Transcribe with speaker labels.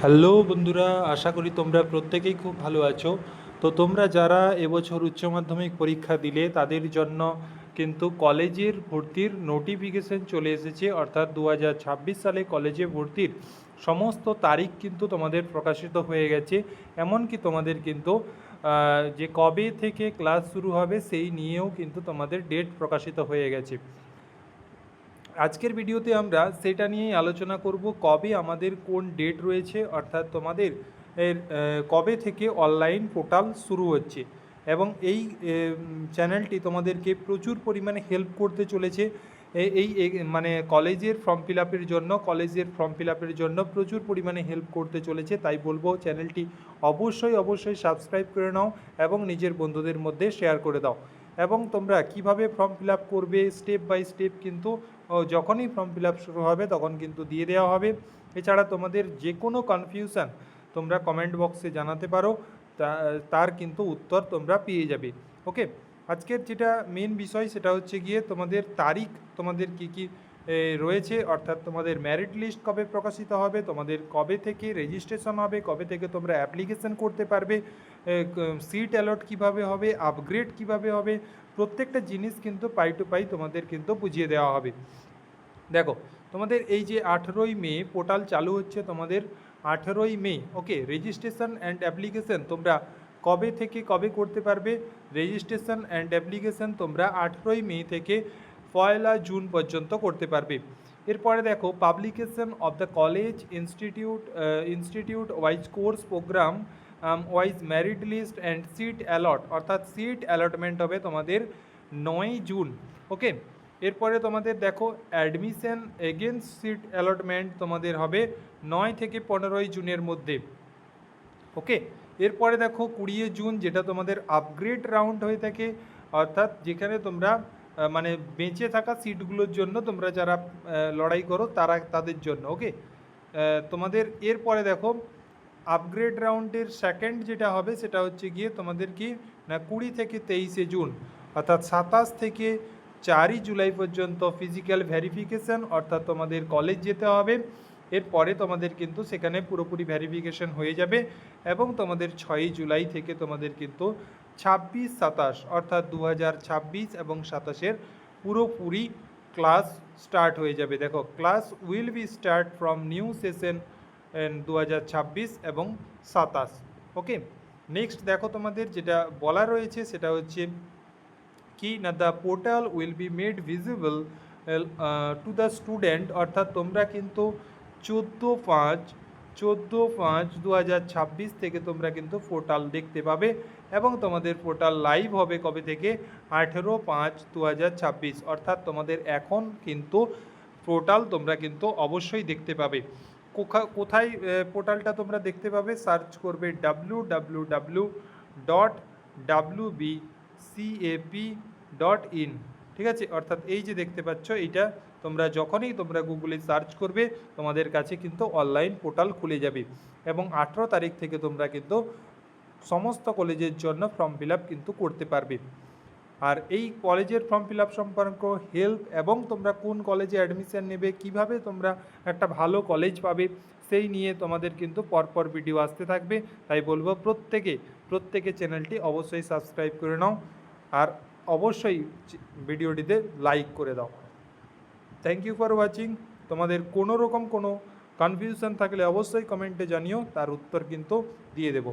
Speaker 1: Hello বন্ধুরা, আশা করি তোমরা প্রত্যেকেই খুব ভালো আছো। তো তোমরা যারা এবছর উচ্চ মাধ্যমিক পরীক্ষা দিলে তাদের জন্য কিন্তু কলেজের ভর্তির নোটিফিকেশন চলে এসেছে, অর্থাৎ 2026 সালে কলেজে ভর্তির সমস্ত তারিখ কিন্তু তোমাদের প্রকাশিত হয়ে গেছে। এমনকি তোমাদের কিন্তু যে কবে থেকে ক্লাস শুরু হবে সেই নিয়েও কিন্তু তোমাদের ডেট প্রকাশিত হয়ে গেছে। আজকের ভিডিওতে আমরা সেটা নিয়েই আলোচনা করব, কবে আমাদের কোন ডেট রয়েছে, অর্থাৎ তোমাদের কবে থেকে অনলাইন পোর্টাল শুরু হচ্ছে। এবং এই চ্যানেলটি তোমাদেরকে প্রচুর পরিমাণে হেল্প করতে চলেছে মানে কলেজের ফর্ম ফিল আপের জন্য প্রচুর পরিমাণে হেল্প করতে চলেছে। তাই বলবো চ্যানেলটি অবশ্যই সাবস্ক্রাইব করে নাও এবং নিজের বন্ধুদের মধ্যে শেয়ার করে দাও। এবং তোমরা কিভাবে ফর্ম ফিল আপ করবে স্টেপ বাই স্টেপ কিন্তু যখনই ফর্ম ফিল আপ শুরু হবে তখন কিন্তু দিয়ে দেওয়া হবে। এছাড়া তোমাদের যে কোনো কনফিউশান তোমরা কমেন্ট বক্সে জানাতে পারো, তার কিন্তু উত্তর তোমরা পেয়ে যাবে। ওকে, আজকের যেটা মেন বিষয় সেটা হচ্ছে গিয়ে তোমাদের তারিখ, তোমাদের কি কি রয়েছে, অর্থাৎ তোমাদের মেরিট লিস্ট কবে প্রকাশিত হবে, তোমাদের কবে থেকে রেজিস্ট্রেশন হবে, কবে থেকে তোমরা অ্যাপ্লিকেশন করতে পারবে, সিট অ্যালট কিভাবে হবে, আপগ্রেড কিভাবে হবে, প্রত্যেকটা জিনিস কিন্তু পাই টু পাই তোমাদের কিন্তু বুঝিয়ে দেওয়া হবে। দেখো, তোমাদের এই যে 18ই মে পোর্টাল চালু হচ্ছে, তোমাদের 18ই মে। ওকে, রেজিস্ট্রেশন অ্যান্ড অ্যাপ্লিকেশন তোমরা কবে থেকে কবে করতে পারবে? রেজিস্ট্রেশন অ্যান্ড অ্যাপ্লিকেশন তোমরা 18ই মে থেকে 1 জুন পর্যন্ত করতে পারবে। এরপরে দেখো, publication of the college institute wise course program wise merit list and seat allot, অর্থাৎ সিট অ্যালটমেন্ট হবে তোমাদের 9ই জুন। ওকে, এরপরে তোমাদের দেখো, অ্যাডমিশন এগেনস্ট সিট অ্যালটমেন্ট তোমাদের হবে 9 থেকে 15ই জুনের মধ্যে। ওকে, এরপরে দেখো 20 জুন, যেটা তোমাদের আপগ্রেড রাউন্ড হয়ে থাকে, অর্থাৎ যেখানে তোমরা মানে বেঁচে থাকা সিটগুলোর জন্য তোমরা যারা লড়াই করো তাদের জন্য। ওকে, তোমাদের এরপরে দেখো আপগ্রেড রাউন্ডের সেকেন্ড যেটা হবে সেটা হচ্ছে গিয়ে তোমাদের কি না 20 থেকে 23শে জুন, অর্থাৎ 27 থেকে 4ই জুলাই পর্যন্ত ফিজিক্যাল ভেরিফিকেশান, অর্থাৎ তোমাদের কলেজ যেতে হবে। এরপরে তোমাদের কিন্তু সেখানে পুরোপুরি ভেরিফিকেশন হয়ে যাবে এবং তোমাদের 6ই জুলাই থেকে তোমাদের কিন্তু 26-27 অর্থাৎ 2026 এবং 27-এর পুরোপুরি ক্লাস স্টার্ট হয়ে যাবে। দেখো, class will be start from new session 2026 এবং 27। ওকে, নেক্সট দেখো, তোমাদের যেটা বলা রয়েছে সেটা হচ্ছে কি না, the portal will be made visible to the student, অর্থাৎ তোমরা কিন্তু 14/5/2026 থেকে তোমরা কিন্তু পোর্টাল দেখতে পাবে এবং তোমাদের পোর্টাল লাইভ হবে কবে থেকে? 18/5/2026, অর্থাৎ তোমাদের এখন কিন্তু পোর্টাল তোমরা কিন্তু অবশ্যই দেখতে পাবে। কোথায় পোর্টালটা তোমরা দেখতে পাবে? সার্চ করবে www.wbcap.in, ঠিক আছে? অর্থাৎ এই যে দেখতে পাচ্ছ, এইটা তোমরা যখনই তোমরা গুগলে সার্চ করবে তোমাদের কাছে কিন্তু অনলাইন পোর্টাল খুলে যাবে এবং 18 তারিখ থেকে তোমরা কিন্তু সমস্ত কলেজের জন্য ফর্ম ফিল আপ কিন্তু করতে পারবে। আর এই কলেজের ফর্ম ফিল আপ সম্পর্ক হেল্প এবং তোমরা কোন কলেজে অ্যাডমিশান নেবে, কিভাবে তোমরা একটা ভালো কলেজ পাবে, সেই নিয়ে তোমাদের কিন্তু পরপর ভিডিও আসতে থাকবে। তাই বলবো প্রত্যেকে চ্যানেলটি অবশ্যই সাবস্ক্রাইব করে নাও আর অবশ্যই ভিডিওটিতে লাইক করে দাও। Thank you for watching. তোমাদের কোনো রকম কোনো কনফিউশন থাকলে অবশ্যই কমেন্টে জানিও, তার উত্তর কিন্তু দিয়ে দেবো।